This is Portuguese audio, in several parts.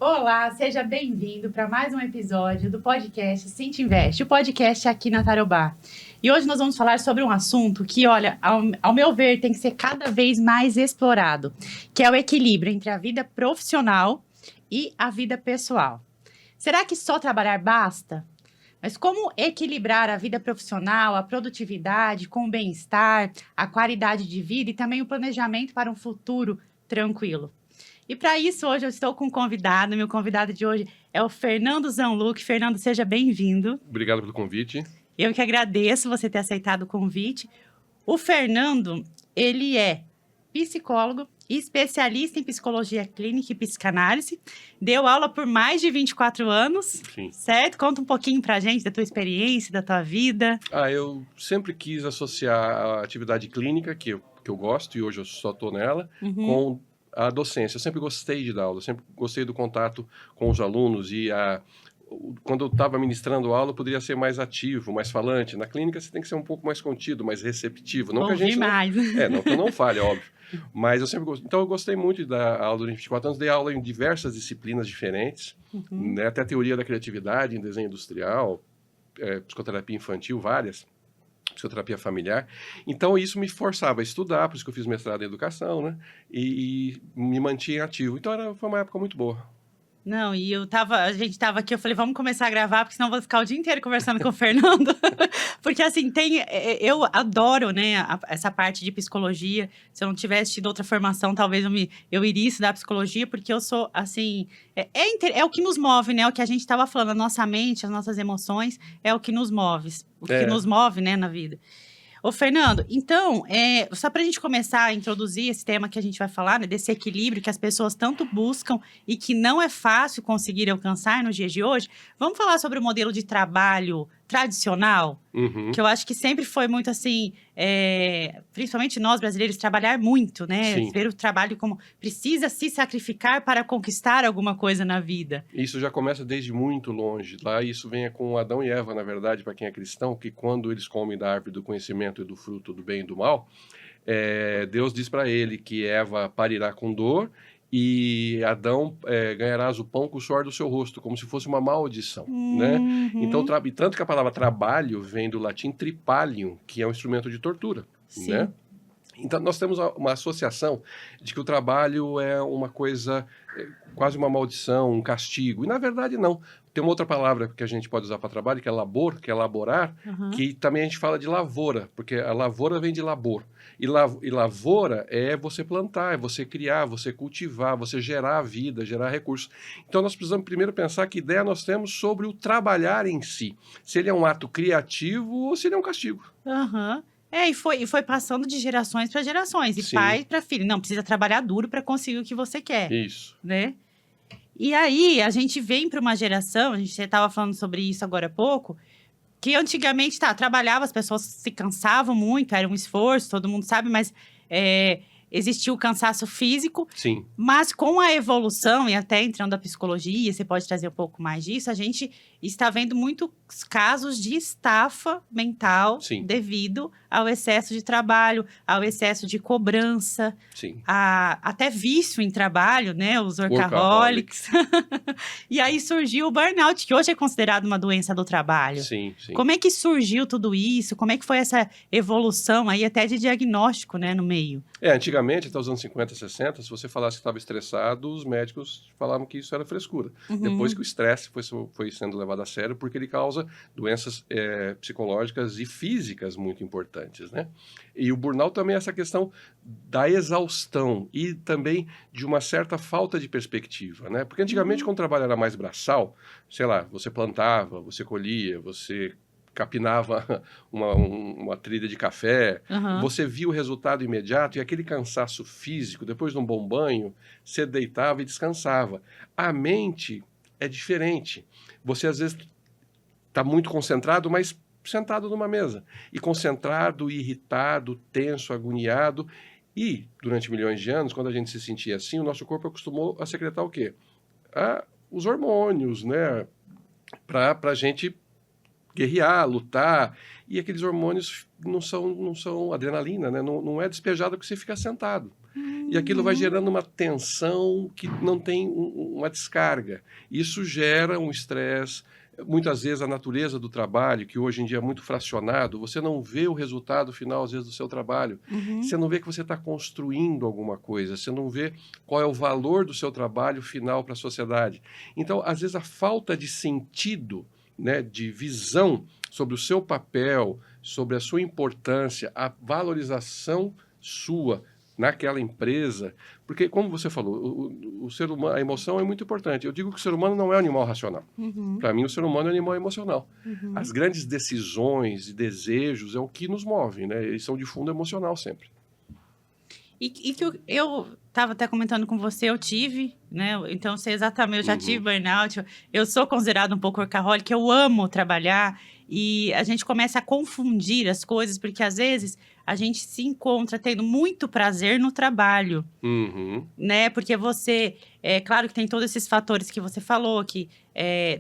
Olá, seja bem-vindo para mais um episódio do podcast Cinti Invest, o podcast aqui na Tarobá. E hoje nós vamos falar sobre um assunto que, olha, ao meu ver, tem que ser cada vez mais explorado, que é o equilíbrio entre a vida profissional e a vida pessoal. Será que só trabalhar basta? Mas como equilibrar a vida profissional, a produtividade com o bem-estar, a qualidade de vida e também o planejamento para um futuro tranquilo? E para isso, hoje eu estou com um convidado. Meu convidado de hoje é o Fernando Zanluc. Fernando, seja bem-vindo. Obrigado pelo convite. Eu que agradeço você ter aceitado o convite. O Fernando, ele é psicólogo, especialista em psicologia clínica e psicanálise. Deu aula por mais de 24 anos, Sim. certo? Conta um pouquinho pra gente da tua experiência, da tua vida. Eu sempre quis associar a atividade clínica, que eu gosto, e hoje eu só estou nela, com a docência. Eu sempre gostei de dar aula, sempre gostei do contato com os alunos quando eu estava ministrando aula, eu poderia ser mais ativo, mais falante. Na clínica, você tem que ser um pouco mais contido, mais receptivo. Não Ouvir que a gente mais. não que eu não fale, óbvio. Mas eu sempre gostei. Então, eu gostei muito de dar aula durante 24 anos. Dei aula em diversas disciplinas diferentes, né? Até teoria da criatividade, em desenho industrial, psicoterapia infantil, várias. Psicoterapia familiar. Então, isso me forçava a estudar, por isso que eu fiz mestrado em educação, né? E me mantinha ativo. Então, foi uma época muito boa. Não, e a gente estava aqui, eu falei, vamos começar a gravar, porque senão eu vou ficar o dia inteiro conversando com o Fernando. Porque, assim, eu adoro, né, essa parte de psicologia. Se eu não tivesse tido outra formação, talvez eu iria estudar psicologia, porque eu sou, assim, é o que nos move, né, o que a gente estava falando, a nossa mente, as nossas emoções, é o que nos move, nos move, né, na vida. Ô, Fernando, então, só para a gente começar a introduzir esse tema que a gente vai falar, né, desse equilíbrio que as pessoas tanto buscam e que não é fácil conseguir alcançar nos dias de hoje, vamos falar sobre o modelo de trabalho tradicional, que eu acho que sempre foi muito assim, principalmente nós brasileiros, trabalhar muito, né? Sim. Ver o trabalho como precisa se sacrificar para conquistar alguma coisa na vida. Isso já começa desde muito longe. Lá isso vem com Adão e Eva, na verdade, para quem é cristão, que quando eles comem da árvore do conhecimento e do fruto do bem e do mal, Deus diz para ele que Eva parirá com dor e Adão ganharás o pão com o suor do seu rosto, como se fosse uma maldição, né? Então, tanto que a palavra trabalho vem do latim tripalium, que é um instrumento de tortura, Sim. né? Então, nós temos uma associação de que o trabalho é uma coisa, quase uma maldição, um castigo. E, na verdade, não. Tem uma outra palavra que a gente pode usar para trabalho, que é labor, que é elaborar, que também a gente fala de lavoura, porque a lavoura vem de labor. E lavoura é você plantar, é você criar, você cultivar, você gerar vida, gerar recursos. Então, nós precisamos primeiro pensar que ideia nós temos sobre o trabalhar em si. Se ele é um ato criativo ou se ele é um castigo. E foi passando de gerações para gerações, e Sim. pai para filho. Não, precisa trabalhar duro para conseguir o que você quer. Isso. Né? E aí, a gente vem para uma geração, a gente estava falando sobre isso agora há pouco, que antigamente, trabalhava, as pessoas se cansavam muito, era um esforço, todo mundo sabe, mas existia o cansaço físico. Sim. Mas com a evolução, e até entrando a psicologia, você pode trazer um pouco mais disso, a gente está vendo muitos casos de estafa mental. Sim. Devido ao excesso de trabalho, ao excesso de cobrança, Sim. até vício em trabalho, né? Os workaholics. E aí surgiu o burnout, que hoje é considerado uma doença do trabalho. Sim, sim. Como é que surgiu tudo isso? Como é que foi essa evolução aí até de diagnóstico, né, no meio? Antigamente, até os anos 50, 60, se você falasse que estava estressado, os médicos falavam que isso era frescura. Depois que o estresse foi sendo levado a sério, porque ele causa doenças psicológicas e físicas muito importantes, né? E o burnout também é essa questão da exaustão e também de uma certa falta de perspectiva, né? Porque antigamente, quando o trabalho era mais braçal, sei lá, você plantava, você colhia, você capinava uma trilha de café, você via o resultado imediato e aquele cansaço físico, depois de um bom banho, você deitava e descansava. A mente é diferente. Você, às vezes, está muito concentrado, mas sentado numa mesa. E concentrado, irritado, tenso, agoniado. E, durante milhões de anos, quando a gente se sentia assim, o nosso corpo acostumou a secretar o quê? Os hormônios, né? Para a gente guerrear, lutar, e aqueles hormônios não são adrenalina, né? Não é despejado porque você fica sentado. E aquilo vai gerando uma tensão que não tem uma descarga. Isso gera um estresse. Muitas vezes a natureza do trabalho, que hoje em dia é muito fracionado, você não vê o resultado final, às vezes, do seu trabalho. Você não vê que você está construindo alguma coisa, você não vê qual é o valor do seu trabalho final para a sociedade. Então, às vezes, a falta de sentido, né, de visão sobre o seu papel, sobre a sua importância, a valorização sua naquela empresa, porque, como você falou, o ser humano, a emoção é muito importante. Eu digo que o ser humano não é um animal racional. Para mim, o ser humano é um animal emocional. As grandes decisões e desejos é o que nos move, né? Eles são de fundo emocional sempre. E que eu estava até comentando com você, eu tive, né? Então, eu sei exatamente, eu já tive burnout, eu sou considerada um pouco workaholic, eu amo trabalhar, e a gente começa a confundir as coisas, porque às vezes a gente se encontra tendo muito prazer no trabalho, né? Porque você, é claro que tem todos esses fatores que você falou, que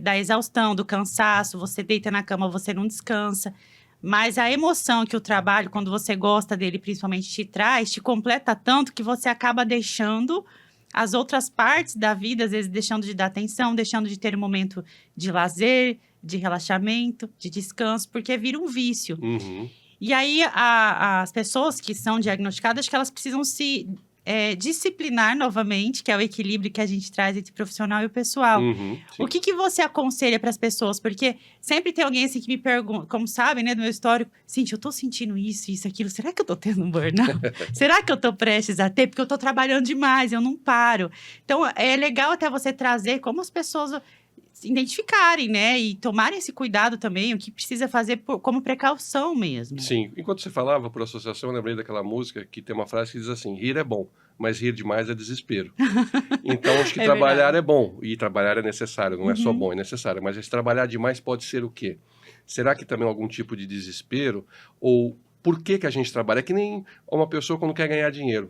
da exaustão, do cansaço, você deita na cama, você não descansa. Mas a emoção que o trabalho, quando você gosta dele, principalmente te traz, te completa tanto que você acaba deixando as outras partes da vida, às vezes deixando de dar atenção, deixando de ter um momento de lazer, de relaxamento, de descanso, porque vira um vício. E aí, as pessoas que são diagnosticadas, acho que elas precisam se disciplinar novamente, que é o equilíbrio que a gente traz entre o profissional e o pessoal. O que você aconselha para as pessoas? Porque sempre tem alguém assim que me pergunta, como sabem, né, do meu histórico, Cintia, eu tô sentindo isso, aquilo, será que eu tô tendo um burnout? Será que eu tô prestes a ter? Porque eu tô trabalhando demais, eu não paro. Então, é legal até você trazer como as pessoas se identificarem, né, e tomarem esse cuidado também, o que precisa fazer como precaução mesmo. Sim, enquanto você falava por associação, eu lembrei daquela música que tem uma frase que diz assim, rir é bom, mas rir demais é desespero. Então, acho que trabalhar verdade. é bom, e trabalhar é necessário, não é só bom, é necessário, mas esse trabalhar demais pode ser o quê? Será que também é algum tipo de desespero? Ou por que a gente trabalha? É que nem uma pessoa quando quer ganhar dinheiro.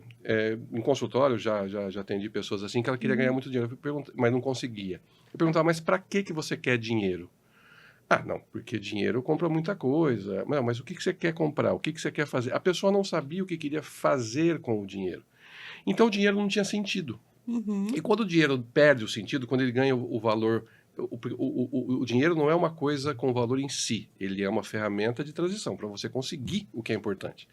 Em consultório, já atendi pessoas assim, que ela queria ganhar muito dinheiro, mas não conseguia. Eu perguntava, mas para que você quer dinheiro? Ah, não, porque dinheiro compra muita coisa. Não, mas o que você quer comprar? O que você quer fazer? A pessoa não sabia o que queria fazer com o dinheiro. Então, o dinheiro não tinha sentido. E quando o dinheiro perde o sentido, quando ele ganha o valor... O dinheiro não é uma coisa com valor em si. Ele é uma ferramenta de transição para você conseguir o que é importante.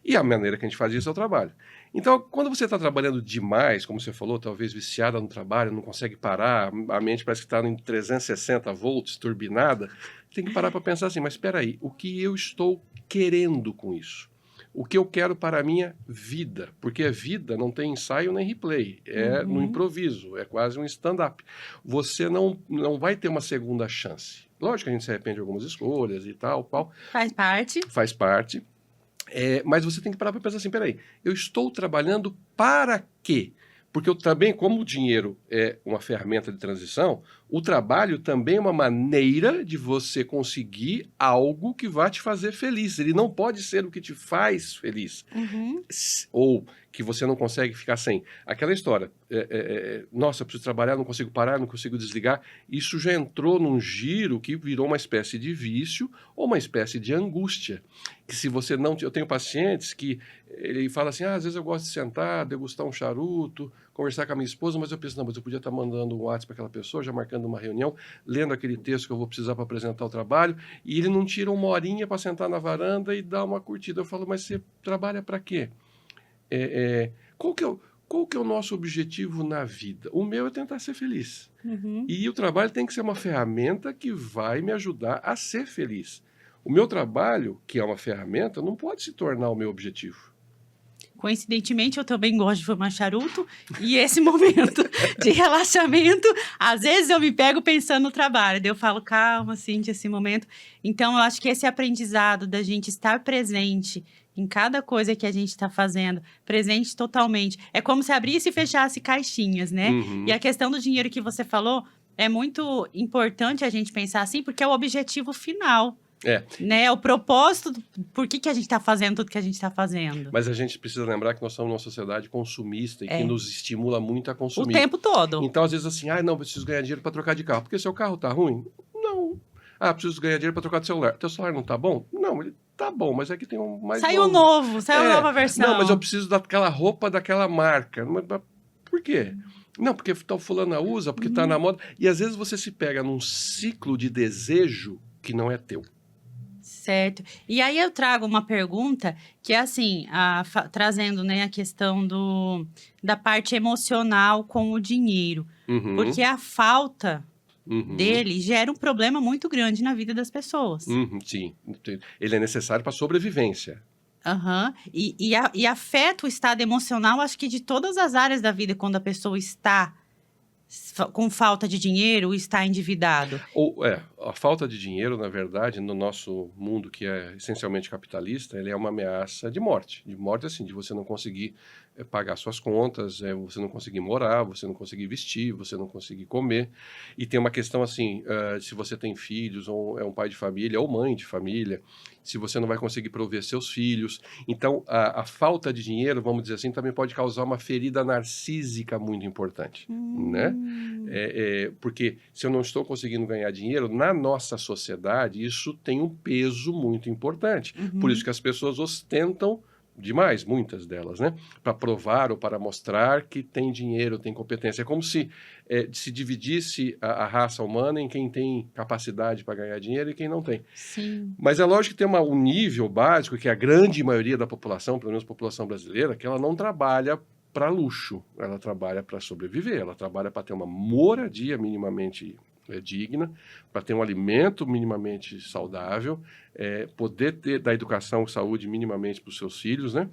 E a maneira que a gente faz isso é o trabalho. Então, quando você está trabalhando demais, como você falou, talvez viciada no trabalho, não consegue parar, a mente parece que está em 360 volts, turbinada, tem que parar para pensar assim, mas espera aí, o que eu estou querendo com isso? O que eu quero para a minha vida? Porque a vida não tem ensaio nem replay, é no improviso, é quase um stand-up. Você não vai ter uma segunda chance. Lógico que a gente se arrepende de algumas escolhas e tal, qual. Faz parte. Faz parte. Mas você tem que parar para pensar assim, peraí, eu estou trabalhando para quê? Porque eu também, como o dinheiro é uma ferramenta de transição, o trabalho também é uma maneira de você conseguir algo que vai te fazer feliz. Ele não pode ser o que te faz feliz. Ou que você não consegue ficar sem. Aquela história, nossa, eu preciso trabalhar, não consigo parar, não consigo desligar. Isso já entrou num giro que virou uma espécie de vício ou uma espécie de angústia. Que se você não... Eu tenho pacientes que ele fala assim, às vezes eu gosto de sentar, degustar um charuto, conversar com a minha esposa, mas eu penso, não, mas eu podia estar mandando um WhatsApp para aquela pessoa, já marcando uma reunião, lendo aquele texto que eu vou precisar para apresentar o trabalho, e ele não tira uma horinha para sentar na varanda e dar uma curtida. Eu falo, mas você trabalha para quê? Qual que é o nosso objetivo na vida? O meu é tentar ser feliz. E o trabalho tem que ser uma ferramenta que vai me ajudar a ser feliz. O meu trabalho, que é uma ferramenta, não pode se tornar o meu objetivo. Coincidentemente, eu também gosto de fumar charuto. E esse momento de relaxamento, às vezes eu me pego pensando no trabalho. Daí eu falo, calma, Cintia, esse momento. Então, eu acho que esse aprendizado da gente estar presente em cada coisa que a gente está fazendo, presente totalmente. É como se abrisse e fechasse caixinhas, né? E a questão do dinheiro que você falou, é muito importante a gente pensar assim, porque é o objetivo final. Né? O propósito, por que a gente está fazendo tudo que a gente está fazendo. Mas a gente precisa lembrar que nós somos uma sociedade consumista e que nos estimula muito a consumir. O tempo todo. Então, às vezes assim, não, preciso ganhar dinheiro para trocar de carro. Porque seu carro tá ruim? Não. Preciso ganhar dinheiro para trocar de celular. Teu celular não tá bom? Não, ele tá bom, mas é que tem um mais Saiu novo, saiu nova versão. Não, mas eu preciso daquela roupa daquela marca. Mas por quê? Não, porque tal fulana usa, porque tá na moda. E às vezes você se pega num ciclo de desejo que não é teu. Certo. E aí eu trago uma pergunta que é assim, trazendo, né, a questão da parte emocional com o dinheiro. Uhum, Porque a falta uhum, dele gera um problema muito grande na vida das pessoas. sim. Ele é necessário para sobrevivência. Aham. E afeta o estado emocional, acho que de todas as áreas da vida, quando a pessoa está com falta de dinheiro, está endividado. A falta de dinheiro, na verdade, no nosso mundo que é essencialmente capitalista, ele é uma ameaça de morte. De morte, assim, de você não conseguir pagar suas contas, você não conseguir morar, você não conseguir vestir, você não conseguir comer. E tem uma questão assim, se você tem filhos, ou é um pai de família, ou mãe de família, se você não vai conseguir prover seus filhos. Então, a falta de dinheiro, vamos dizer assim, também pode causar uma ferida narcísica muito importante, né? Porque se eu não estou conseguindo ganhar dinheiro, na nossa sociedade, isso tem um peso muito importante. Por isso que as pessoas ostentam demais, muitas delas, né? Para provar ou para mostrar que tem dinheiro, tem competência. É como se se dividisse a raça humana em quem tem capacidade para ganhar dinheiro e quem não tem. Sim. Mas é lógico que tem um nível básico que a grande maioria da população, pelo menos a população brasileira, que ela não trabalha para luxo, ela trabalha para sobreviver, ela trabalha para ter uma moradia minimamente digna, para ter um alimento minimamente saudável, poder ter da educação e saúde minimamente para os seus filhos, né?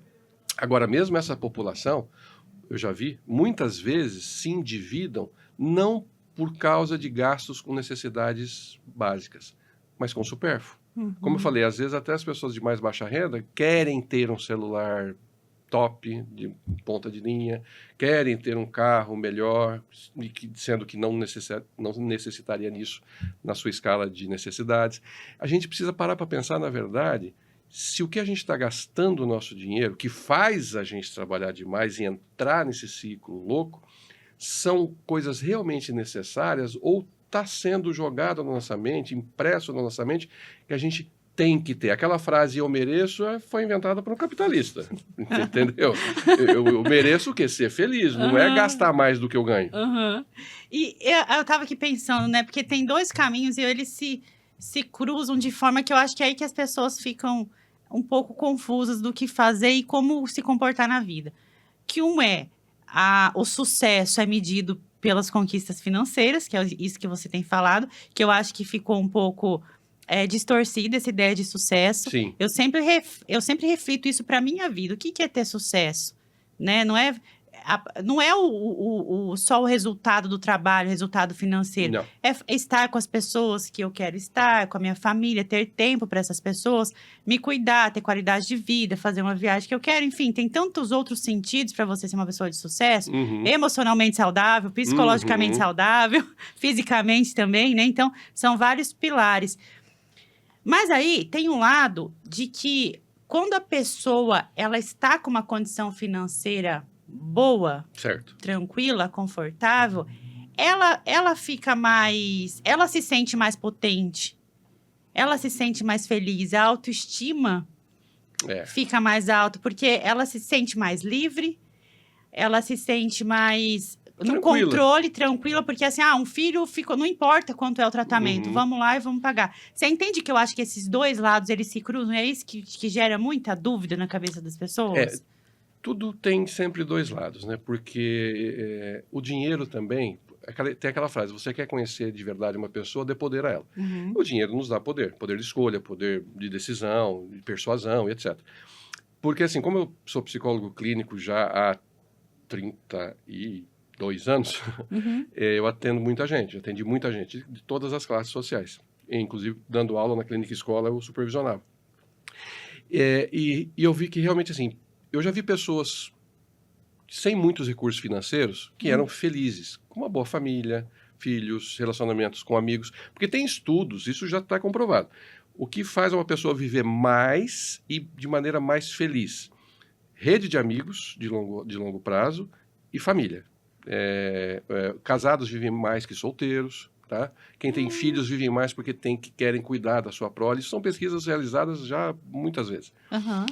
Agora, mesmo essa população, eu já vi, muitas vezes se endividam não por causa de gastos com necessidades básicas, mas com supérfluo. Como eu falei, às vezes até as pessoas de mais baixa renda querem ter um celular top, de ponta de linha, querem ter um carro melhor, sendo que não necessitaria nisso na sua escala de necessidades. A gente precisa parar para pensar, na verdade, se o que a gente está gastando o nosso dinheiro, que faz a gente trabalhar demais e entrar nesse ciclo louco, são coisas realmente necessárias ou está sendo jogado na nossa mente, impresso na nossa mente, que a gente tem que ter. Aquela frase, eu mereço, foi inventada por um capitalista, entendeu? Eu mereço o quê? Ser feliz, não é gastar mais do que eu ganho. E eu tava aqui pensando, né? Porque tem dois caminhos e eles se cruzam de forma que eu acho que é aí que as pessoas ficam um pouco confusas do que fazer e como se comportar na vida. Que o sucesso é medido pelas conquistas financeiras, que é isso que você tem falado, que eu acho que ficou um pouco distorcida essa ideia de sucesso. Sim. Eu sempre reflito isso para minha vida. O que é ter sucesso? Né? Não é só o resultado do trabalho, o resultado financeiro. Não. É estar com as pessoas que eu quero estar, com a minha família, ter tempo para essas pessoas, me cuidar, ter qualidade de vida, fazer uma viagem que eu quero. Enfim, tem tantos outros sentidos para você ser uma pessoa de sucesso. Emocionalmente saudável, psicologicamente saudável, fisicamente também, né? Então, são vários pilares. Mas aí tem um lado de que quando a pessoa ela está com uma condição financeira boa, certo, tranquila, confortável, ela fica mais, ela se sente mais potente, ela se sente mais feliz, a autoestima fica mais alta, porque ela se sente mais livre, ela se sente mais no controle, tranquila, porque assim, um filho ficou, não importa quanto é o tratamento, vamos lá e vamos pagar. Você entende que eu acho que esses dois lados, eles se cruzam, é isso que gera muita dúvida na cabeça das pessoas? Tudo tem sempre dois lados, né? Porque o dinheiro também, tem aquela frase, você quer conhecer de verdade uma pessoa, dê poder a ela. O dinheiro nos dá poder de escolha, poder de decisão, de persuasão, etc. Porque assim, como eu sou psicólogo clínico já há 32 anos, eu atendo muita gente, atendi muita gente de todas as classes sociais. Inclusive, dando aula na clínica escola, eu supervisionava. E eu vi que realmente, assim, eu já vi pessoas sem muitos recursos financeiros que eram felizes, com uma boa família, filhos, relacionamentos com amigos. Porque tem estudos, isso já está comprovado. O que faz uma pessoa viver mais e de maneira mais feliz? Rede de amigos de longo prazo e família. Casados vivem mais que solteiros, tá? Quem tem filhos vivem mais porque querem cuidar da sua prole. Isso são pesquisas realizadas já muitas vezes. Aham.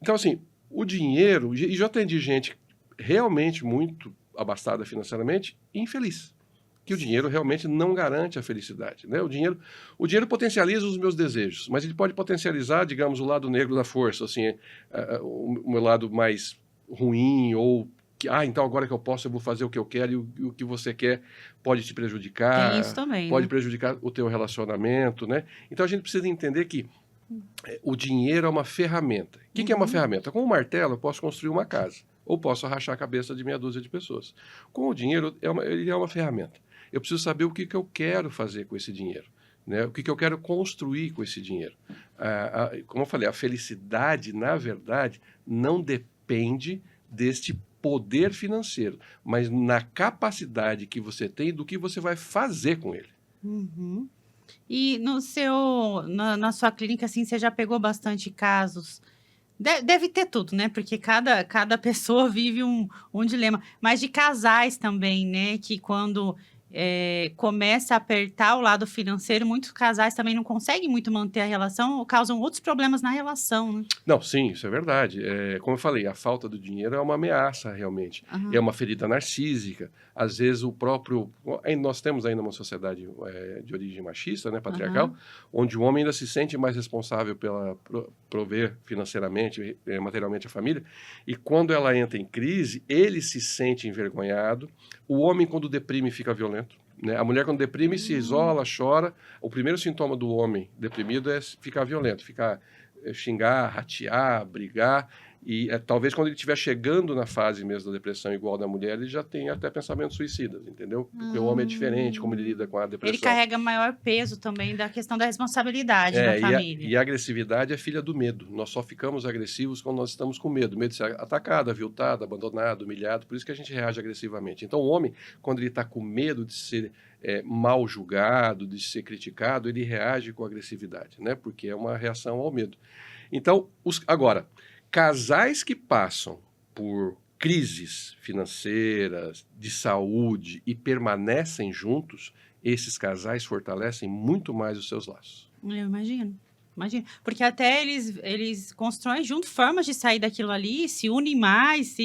Então, assim, o dinheiro... E já atendi gente realmente muito abastada financeiramente e infeliz. Que o dinheiro realmente não garante a felicidade, né? O dinheiro potencializa os meus desejos, mas ele pode potencializar, digamos, o lado negro da força, assim, o meu lado mais ruim, ou que, então agora que eu posso, eu vou fazer o que eu quero, e o que você quer pode te Tem prejudicar, isso também, pode né? prejudicar o teu relacionamento, né? Então a gente precisa entender que o dinheiro é uma ferramenta. O que é uma ferramenta? Com um martelo eu posso construir uma casa, ou posso rachar a cabeça de meia dúzia de pessoas. Com o dinheiro, ele é uma ferramenta. Eu preciso saber o que eu quero fazer com esse dinheiro, né? O que eu quero construir com esse dinheiro. Como eu falei, a felicidade, na verdade, não depende deste poder financeiro, mas na capacidade que você tem do que você vai fazer com ele. Uhum. E na sua clínica, assim, você já pegou bastante casos? Deve ter tudo, né? Porque cada pessoa vive um dilema. Mas de casais também, né? Que quando começa a apertar o lado financeiro, muitos casais também não conseguem muito manter a relação ou causam outros problemas na relação, né? Não, sim, isso é verdade. Como eu falei, a falta do dinheiro é uma ameaça, realmente. É Aham. uma ferida narcísica. Às vezes o próprio... Nós temos ainda uma sociedade de origem machista, né, patriarcal, Aham. onde o homem ainda se sente mais responsável pela prover financeiramente, materialmente a família. E quando ela entra em crise, ele se sente envergonhado. O homem, quando deprime, fica violento, né? A mulher, quando deprime, se isola, chora. O primeiro sintoma do homem deprimido é ficar violento, xingar, ratear, brigar, e talvez quando ele estiver chegando na fase mesmo da depressão igual da mulher, ele já tenha até pensamentos suicidas, entendeu? Porque o homem é diferente, como ele lida com a Ele depressão. carrega maior peso também da questão da responsabilidade na família. E a agressividade é filha do medo. Nós só ficamos agressivos quando nós estamos com medo. Medo de ser atacado, aviltado, abandonado, humilhado. Por isso que a gente reage agressivamente. Então, o homem, quando ele está com medo de ser mal julgado, de ser criticado, ele reage com agressividade, né? Porque é uma reação ao medo. Então, agora, casais que passam por crises financeiras, de saúde e permanecem juntos, esses casais fortalecem muito mais os seus laços. Eu imagino. Porque até eles constroem junto formas de sair daquilo ali, se unem mais,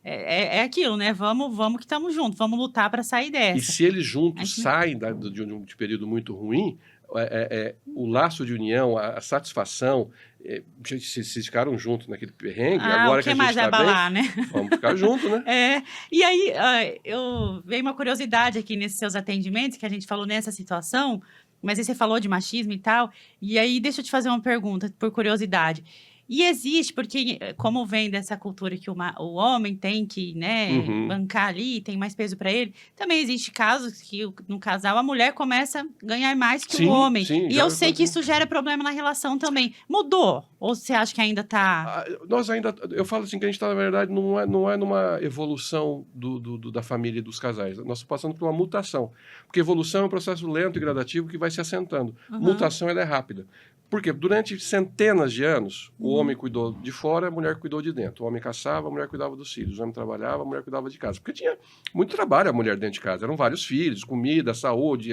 é aquilo, né? Vamos que estamos juntos, vamos lutar para sair E dessa. se eles juntos Mas, saem de um período muito ruim, o laço de união, a satisfação, se ficaram juntos naquele perrengue, agora o que que a gente mais vai está bem, abalar, né? vamos ficar juntos, né? E aí, veio uma curiosidade aqui nesses seus atendimentos, que a gente falou nessa situação, mas aí você falou de machismo e tal, e aí deixa eu te fazer uma pergunta, por curiosidade. E existe, porque como vem dessa cultura que o homem tem que, né, Uhum. bancar ali, tem mais peso para ele, também existe casos que no casal a mulher começa a ganhar mais que o homem. Sim, E eu sei que isso gera problema na relação também. Mudou? Ou você acha que ainda tá... Eu falo assim que a gente está, na verdade, não é numa evolução da família e dos casais. Nós estamos passando por uma mutação. Porque evolução é um processo lento e gradativo que vai se assentando. Mutação, ela é rápida. Por quê? Durante centenas de anos, o homem cuidou de fora, a mulher cuidou de dentro. O homem caçava, a mulher cuidava dos filhos. O homem trabalhava, a mulher cuidava de casa. Porque tinha muito trabalho a mulher dentro de casa. Eram vários filhos, comida, saúde,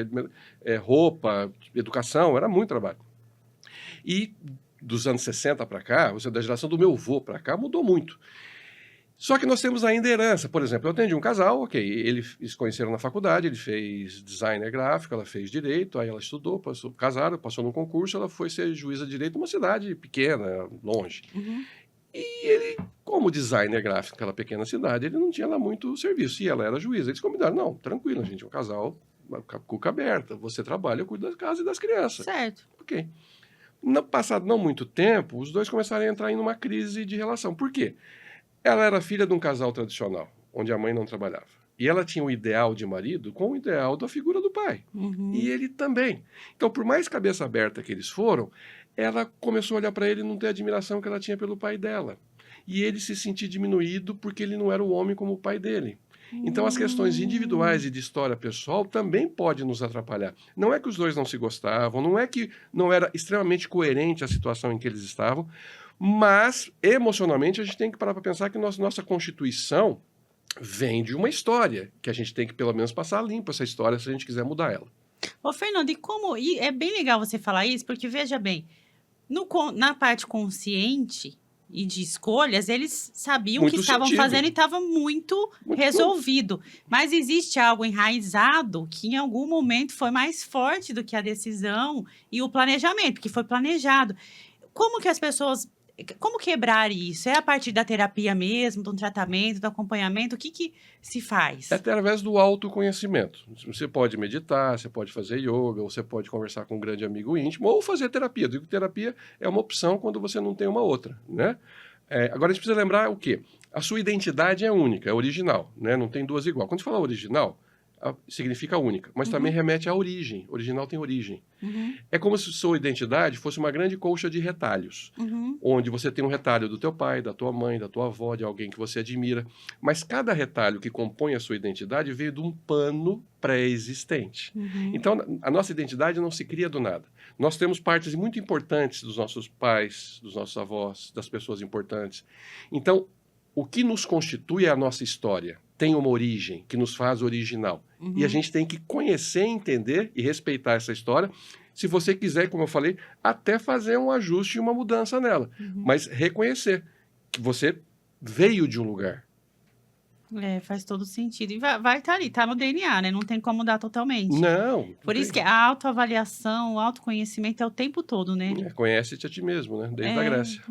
roupa, educação, era muito trabalho. E dos anos 60 para cá, ou seja, da geração do meu avô para cá, mudou muito. Só que nós temos ainda herança. Por exemplo, eu atendi um casal, eles se conheceram na faculdade, ele fez designer gráfico, ela fez direito, aí ela estudou, casaram, passou num concurso, ela foi ser juíza de direito numa cidade pequena, longe. E ele, como designer gráfico naquela pequena cidade, ele não tinha lá muito serviço, e ela era juíza. Eles combinaram, não, tranquilo, a gente é um casal, com a cuca aberta, você trabalha, eu cuido da casa e das crianças. Certo. Ok. No passado não muito tempo, os dois começaram a entrar em uma crise de relação. Por quê? Ela era filha de um casal tradicional, onde a mãe não trabalhava. E ela tinha o ideal de marido com o ideal da figura do pai. E ele também. Então, por mais cabeça aberta que eles foram, ela começou a olhar para ele e não ter a admiração que ela tinha pelo pai dela. E ele se sentia diminuído porque ele não era o homem como o pai dele. Então, as questões individuais e de história pessoal também podem nos atrapalhar. Não é que os dois não se gostavam, não é que não era extremamente coerente a situação em que eles estavam, mas, emocionalmente, a gente tem que parar para pensar que nossa constituição Vem de uma história, que a gente tem que pelo menos passar limpo essa história se a gente quiser mudar ela. Ô, Fernando, e é bem legal você falar isso, porque veja bem, na parte consciente e de escolhas, eles sabiam o que Muito estavam sentido. fazendo e estava muito resolvido. Mas existe algo enraizado que em algum momento foi mais forte do que a decisão e o planejamento, que foi planejado. Como que as pessoas... Como quebrar isso? É a partir da terapia mesmo, do tratamento, do acompanhamento? O que se faz? É através do autoconhecimento. Você pode meditar, você pode fazer yoga, ou você pode conversar com um grande amigo íntimo, ou fazer terapia. Eu digo que terapia é uma opção quando você não tem uma outra, né? Agora a gente precisa lembrar o quê? A sua identidade é única, é original, né? Não tem duas igual. Quando a gente fala original, significa única, mas também remete à origem. Original tem origem. É como se sua identidade fosse uma grande colcha de retalhos, onde você tem um retalho do teu pai, da tua mãe, da tua avó, de alguém que você admira, mas cada retalho que compõe a sua identidade veio de um pano pré-existente. Então, a nossa identidade não se cria do nada. Nós temos partes muito importantes dos nossos pais, dos nossos avós, das pessoas importantes. Então, o que nos constitui é a nossa história. Tem uma origem que nos faz original. E a gente tem que conhecer, entender e respeitar essa história. Se você quiser, como eu falei, até fazer um ajuste e uma mudança nela. Mas reconhecer que você veio de um lugar. Faz todo sentido. E vai estar ali, tá no DNA, né? Não tem como mudar totalmente. Não. Por isso que a autoavaliação, o autoconhecimento é o tempo todo, né? Conhece-te a ti mesmo, né? Desde a Grécia.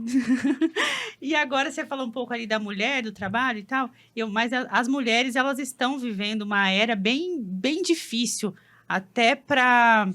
E agora você falou um pouco ali da mulher, do trabalho e tal. Mas as mulheres, elas estão vivendo uma era bem, bem difícil, até para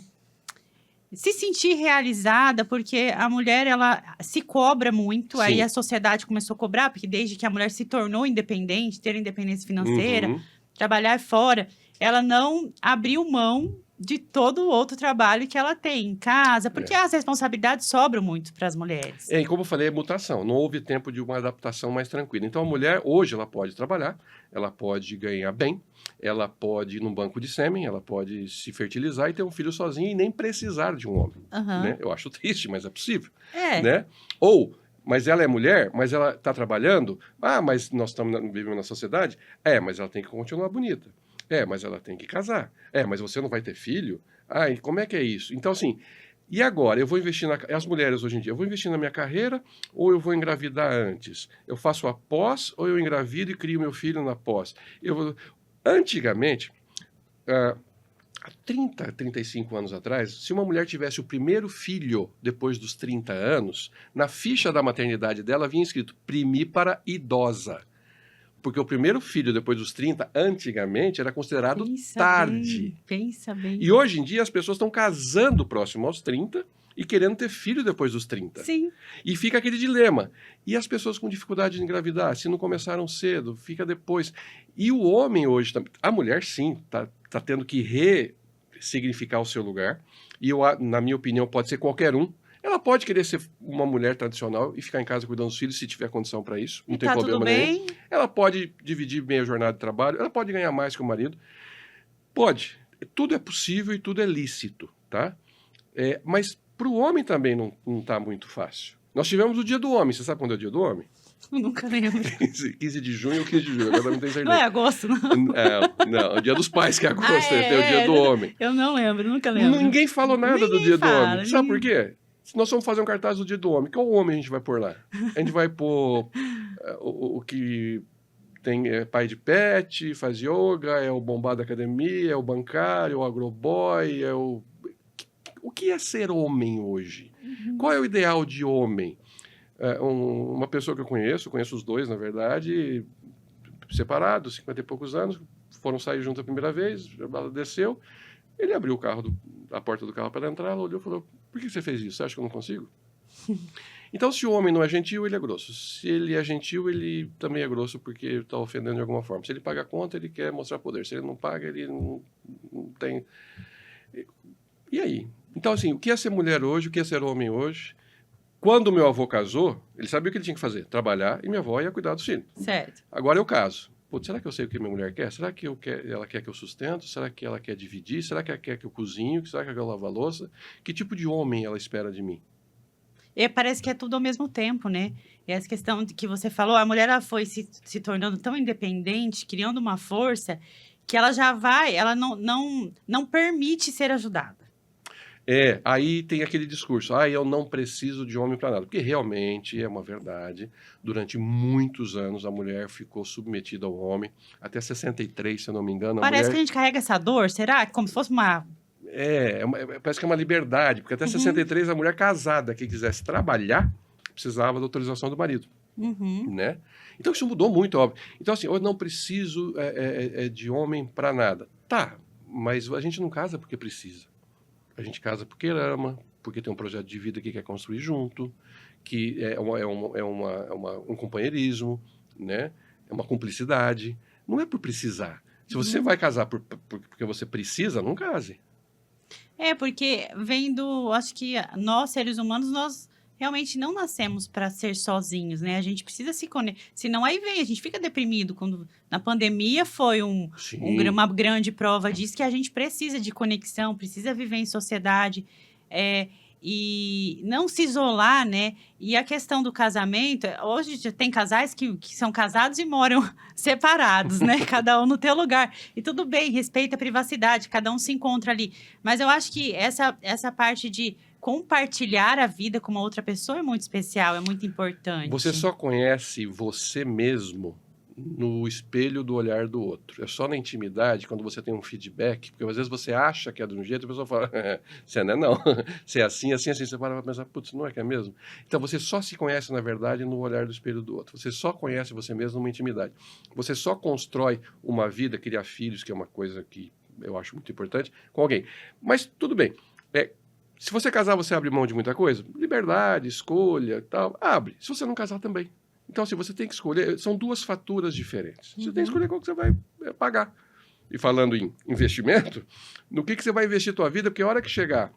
se sentir realizada, porque a mulher, ela se cobra muito. Sim. Aí a sociedade começou a cobrar, porque desde que a mulher se tornou independente, ter independência financeira, trabalhar fora, ela não abriu mão de todo o outro trabalho que ela tem em casa, porque as responsabilidades sobram muito para as mulheres. E como eu falei, é mutação. Não houve tempo de uma adaptação mais tranquila. Então, a mulher, hoje, ela pode trabalhar, ela pode ganhar bem, ela pode ir num banco de sêmen, ela pode se fertilizar e ter um filho sozinha e nem precisar de um homem. Né? Eu acho triste, mas é possível. Né? Ou... Mas ela é mulher, mas ela está trabalhando. Mas nós vivemos na sociedade. Mas ela tem que continuar bonita. Mas ela tem que casar. Mas você não vai ter filho? E como é que é isso? Então, assim, e agora? Eu vou investir as mulheres hoje em dia, eu vou investir na minha carreira ou eu vou engravidar antes? Eu faço a pós ou eu engravido e crio meu filho na pós? Antigamente, há 30, 35 anos atrás, se uma mulher tivesse o primeiro filho depois dos 30 anos, na ficha da maternidade dela vinha escrito primípara idosa. Porque o primeiro filho depois dos 30, antigamente, era considerado tarde. Pensa bem. E hoje em dia as pessoas estão casando próximo aos 30 e querendo ter filho depois dos 30. Sim. E fica aquele dilema. E as pessoas com dificuldade de engravidar, se não começaram cedo, fica depois. E o homem hoje, a mulher sim, está tendo que ressignificar o seu lugar. E na minha opinião, pode ser qualquer um. Ela pode querer ser uma mulher tradicional e ficar em casa cuidando dos filhos se tiver condição para isso. Não tem problema nenhum. Ela bem. Dividir bem a jornada de trabalho. Ela pode ganhar mais que o marido. Pode. Tudo é possível e tudo é lícito, tá? Mas para o homem também não está muito fácil. Nós tivemos o Dia do Homem. Você sabe quando é o Dia do Homem? Eu nunca lembro. 15 de junho ou 15 de julho, agora não tenho certeza. Não é agosto, não? Não, é o Dia dos Pais que é agosto, tem o Dia do Homem. Eu não lembro, nunca lembro. Ninguém falou nada do Dia do Homem. Sabe por quê? Nós vamos fazer um cartaz do Dia do Homem. Qual homem a gente vai pôr lá? A gente vai pôr o que tem pai de pet, faz yoga, é o bombado da academia, é o bancário, é o agroboy, é o... O que é ser homem hoje? Qual é o ideal de homem? Uma pessoa que eu conheço os dois, na verdade, separados, 50 e poucos anos, foram sair juntos a primeira vez, ela desceu, ele abriu a porta do carro para entrar, ela olhou e falou, por que você fez isso? Você acha que eu não consigo? Então, se o homem não é gentil, ele é grosso. Se ele é gentil, ele também é grosso porque está ofendendo de alguma forma. Se ele paga a conta, ele quer mostrar poder. Se ele não paga, ele não tem... E aí? Então, assim, o que é ser mulher hoje, o que é ser homem hoje? Quando meu avô casou, ele sabia o que ele tinha que fazer, trabalhar, e minha avó ia cuidar dos filhos. Certo. Agora eu caso. Putz, será que eu sei o que minha mulher quer? Será que ela quer que eu sustento? Será que ela quer dividir? Será que ela quer que eu cozinho? Será que ela quer lavar a louça? Que tipo de homem ela espera de mim? E parece que é tudo ao mesmo tempo, né? E essa questão que você falou, a mulher ela foi se tornando tão independente, criando uma força, que ela já vai, ela não permite ser ajudada. Aí tem aquele discurso, eu não preciso de homem para nada, porque realmente é uma verdade. Durante muitos anos a mulher ficou submetida ao homem, até 63, se eu não me engano, a Parece que a mulher gente carrega essa dor, será? Como se fosse uma. parece que é uma liberdade, porque até Uhum, 63 a mulher casada que quisesse trabalhar precisava da autorização do marido, uhum. né? Então isso mudou muito, óbvio. Então assim, eu não preciso de homem para nada. Tá, mas a gente não casa porque precisa. A gente casa porque ama, porque tem um projeto de vida que quer construir junto, que um companheirismo, né? É uma cumplicidade. Não é por precisar. Se você vai casar porque você precisa, não case. É, porque acho que nós, seres humanos, nós realmente não nascemos para ser sozinhos, né? A gente precisa se conectar. Senão aí vem, a gente fica deprimido. Quando na pandemia foi Sim. uma grande prova disso, que a gente precisa de conexão, precisa viver em sociedade, é, e não se isolar, né? E a questão do casamento, hoje já tem casais que são casados e moram separados, né? Cada um no teu lugar. E tudo bem, respeita a privacidade, cada um se encontra ali. Mas eu acho que essa parte de compartilhar a vida com uma outra pessoa é muito especial, é muito Você importante. só conhece você mesmo no espelho do olhar do outro. É só na intimidade, quando você tem um feedback, porque às vezes você acha que é de um jeito e a pessoa fala, você não é não, você é assim, assim, assim, você para pra pensar, putz, não é que é mesmo? Então você só se conhece, na verdade, no olhar do espelho do outro. Você só conhece você mesmo numa intimidade. Você só constrói uma vida, criar filhos, que é uma coisa que eu acho muito importante, com alguém. Mas tudo bem. Se você casar, você abre mão de muita coisa? Liberdade, escolha, tal. Abre. Se você não casar, também. Então, assim, você tem que escolher. São duas faturas diferentes. Você tem que Uhum. escolher qual que você vai pagar. E falando em investimento, no que você vai investir a tua vida? Porque a hora que chegar,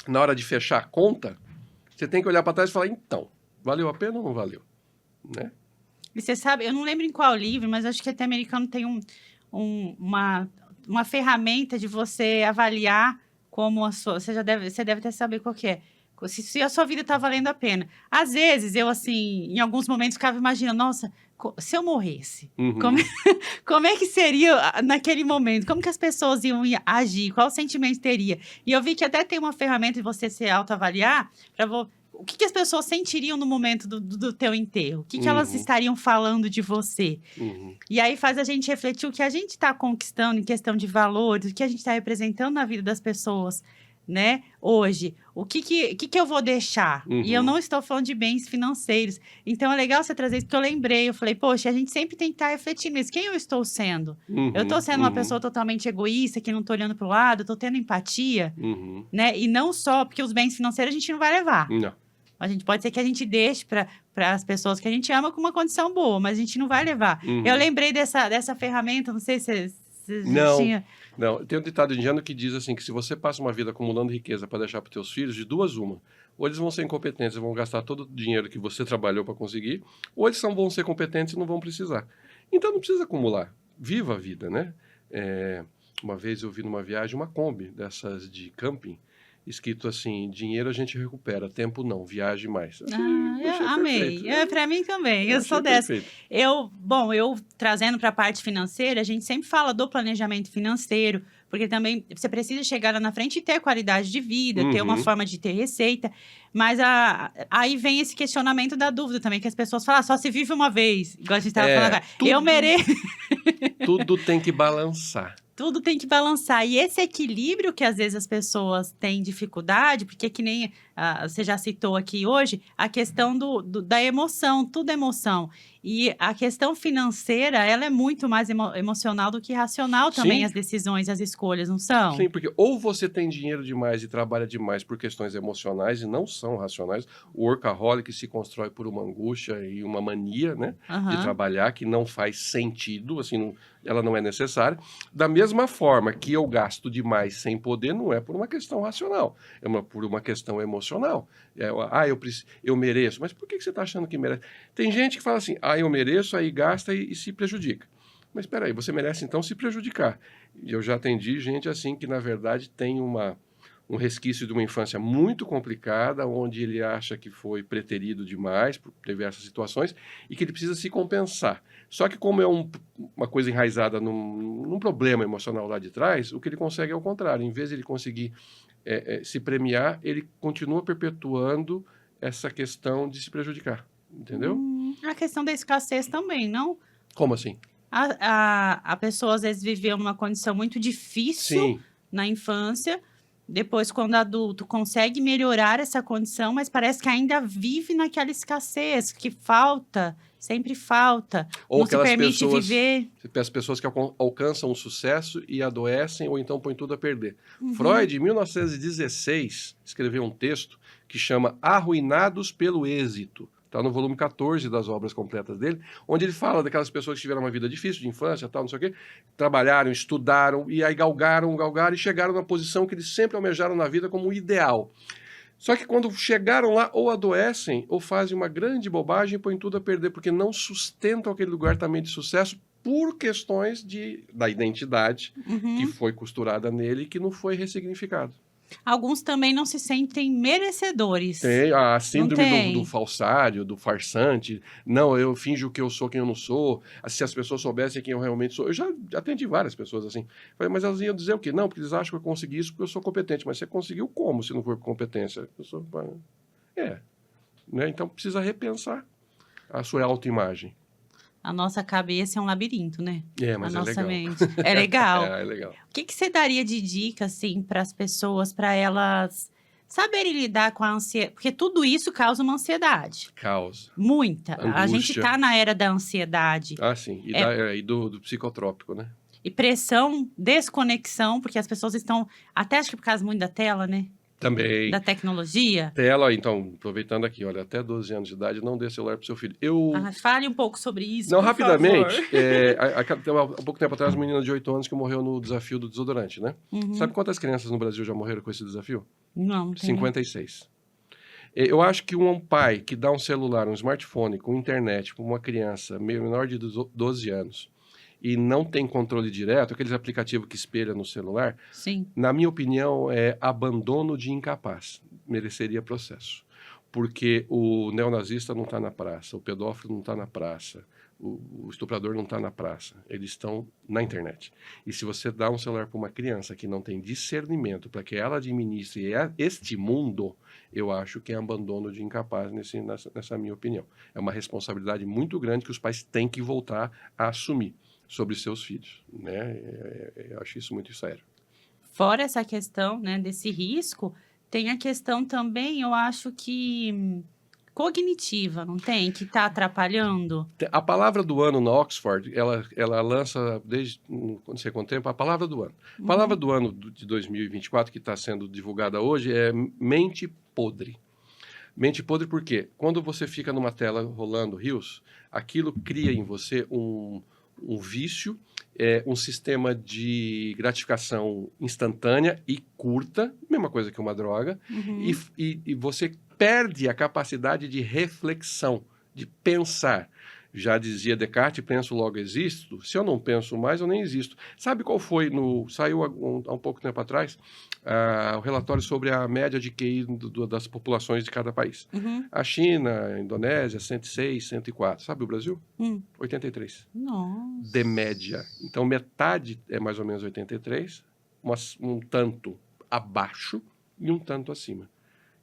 na hora de fechar a conta, você tem que olhar para trás e falar, então, valeu a pena ou não valeu? Né? E você sabe, eu não lembro em qual livro, mas acho que até americano tem uma ferramenta de você avaliar como a sua. Você deve até saber qual que é. Se a sua vida está valendo a pena. Às vezes, eu, assim, em alguns momentos, ficava imaginando, nossa, se eu morresse, como, Uhum. como é que seria naquele momento? Como que as pessoas iam agir? Qual sentimento teria? E eu vi que até tem uma ferramenta de você se autoavaliar para o que as pessoas sentiriam no momento do teu enterro? O que elas Uhum. estariam falando de você? Uhum. E aí faz a gente refletir o que a gente está conquistando em questão de valores, o que a gente está representando na vida das pessoas, né? Hoje, o que eu vou deixar? E eu Uhum. não estou falando de bens financeiros. Então é legal você trazer isso, porque eu falei, poxa, a gente sempre tem que estar refletindo isso. Quem eu estou sendo? Eu estou Uhum. sendo uma pessoa totalmente egoísta, que não estou olhando para o lado, estou tendo empatia, Uhum. né? E não só, porque os bens financeiros a gente não vai levar. Não. A gente pode ser que a gente deixe para as pessoas que a gente ama com uma condição boa, mas a gente não vai levar. Eu Uhum. lembrei dessa ferramenta, não sei se você já Não, tinha. não. Tem um ditado indiano que diz assim, que se você passa uma vida acumulando riqueza para deixar para os teus filhos, de duas uma. Ou eles vão ser incompetentes e vão gastar todo o dinheiro que você trabalhou para conseguir, ou eles vão ser competentes e não vão precisar. Então não precisa acumular. Viva a vida, né? Uma vez eu vi numa viagem uma Kombi dessas de camping, escrito assim, dinheiro a gente recupera, tempo não, viaje mais. Ah, eu Achei perfeito. amei. Para mim também, Eu eu sou achei dessa. perfeito. Eu trazendo para a parte financeira, a gente sempre fala do planejamento financeiro, porque também você precisa chegar lá na frente e ter qualidade de vida, ter uma Uhum. forma de ter receita, mas aí vem esse questionamento da dúvida também, que as pessoas falam, só se vive uma vez, igual a gente estava falando agora. Eu mereço. Tudo tem que balançar. Tudo tem que balançar. E esse equilíbrio que às vezes as pessoas têm dificuldade, porque que nem você já citou aqui hoje, a questão da emoção, tudo é emoção. E a questão financeira, ela é muito mais emocional do que racional também, Sim, as decisões, as escolhas, não são? sim, porque ou você tem dinheiro demais e trabalha demais por questões emocionais e não são racionais. O workaholic se constrói por uma angústia e uma mania, né, de Aham. trabalhar que não faz sentido, assim, ela não é necessária. Da mesma forma que eu gasto demais sem poder, não é por uma questão racional, por uma questão emocional. Eu mereço. Mas por que você está achando que merece? Tem gente que fala assim, eu mereço, aí gasta e se prejudica. Mas espera aí, você merece então se prejudicar. E eu já atendi gente assim que, na verdade, tem um um resquício de uma infância muito complicada, onde ele acha que foi preterido demais por diversas situações e que ele precisa se compensar. Só que como é uma coisa enraizada num problema emocional lá de trás, o que ele consegue é o contrário. Em vez de ele conseguir se premiar, ele continua perpetuando essa questão de se prejudicar, entendeu? A questão da escassez também, não? Como assim? A pessoa, às vezes, viveu numa condição muito difícil Sim, na infância, depois, quando adulto, consegue melhorar essa condição, mas parece que ainda vive naquela escassez, que falta, sempre falta, ou não se aquelas permite pessoas, viver. as pessoas que alcançam o sucesso e adoecem ou então põem tudo a perder. Uhum. Freud, em 1916, escreveu um texto que chama Arruinados pelo Êxito. Está no volume 14 das obras completas dele, onde ele fala daquelas pessoas que tiveram uma vida difícil, de infância, tal, não sei o quê, trabalharam, estudaram, e aí galgaram e chegaram na posição que eles sempre almejaram na vida como ideal. Só que quando chegaram lá, ou adoecem, ou fazem uma grande bobagem e põem tudo a perder, porque não sustentam aquele lugar também de sucesso por questões da identidade que foi costurada nele e que não foi ressignificado. Alguns também não se sentem merecedores. Tem a síndrome tem. do falsário, do farsante. Não, eu finjo que eu sou quem eu não sou. Se as pessoas soubessem quem eu realmente sou. Eu já atendi várias pessoas assim. Falei, mas elas iam dizer o quê? Não, porque eles acham que eu consegui isso porque eu sou competente. Mas você conseguiu como se não for por competência? Né? Então precisa repensar a sua autoimagem. A nossa cabeça é um labirinto, né? Mas a é nossa legal. mente. É legal. É legal. O que você daria de dica, assim, para as pessoas, para elas saberem lidar com a ansiedade? Porque tudo isso causa uma ansiedade. Causa. Muita. A gente Angústia. está na era da ansiedade. Ah, sim. E do psicotrópico, né? E pressão, desconexão, porque as pessoas estão... Até acho que por causa muito da tela, né? Também. Da tecnologia. Tela, então, aproveitando aqui, olha, até 12 anos de idade, não dê celular para o seu filho. Fale um pouco sobre isso, Não, por rapidamente, favor. há pouco tempo atrás, uma menina de 8 anos que morreu no desafio do desodorante, né? Sabe quantas crianças no Brasil já morreram com esse desafio? Não tem. 56. Eu acho que um pai que dá um celular, um smartphone com internet para uma criança menor de 12 anos e não tem controle direto, aqueles aplicativos que espelha no celular, Sim. na minha opinião, é abandono de incapaz. Mereceria processo. Porque o neonazista não está na praça, o pedófilo não está na praça, o estuprador não está na praça. Eles estão na internet. E se você dá um celular para uma criança que não tem discernimento para que ela administre este mundo, eu acho que é abandono de incapaz nessa minha opinião. É uma responsabilidade muito grande que os pais têm que voltar a assumir sobre seus filhos, né? Eu acho isso muito sério. Fora essa questão, né, desse risco, tem a questão também, eu acho que cognitiva, não tem? Que está atrapalhando. A palavra do ano na Oxford, ela lança desde não sei quanto tempo, a palavra do ano. A palavra do ano de 2024, que está sendo divulgada hoje, é mente podre. Mente podre por quê? Quando você fica numa tela rolando rios, aquilo cria em você um vício, um sistema de gratificação instantânea e curta, mesma coisa que uma droga, e você perde a capacidade de reflexão, de pensar. Já dizia Descartes, penso, logo existo. Se eu não penso mais, eu nem existo. Sabe qual foi, saiu há um pouco tempo atrás, o relatório sobre a média de QI das populações de cada país. A China, a Indonésia, 106, 104. Sabe o Brasil? 83. Nossa. De média. Então, metade é mais ou menos 83, um tanto abaixo e um tanto acima.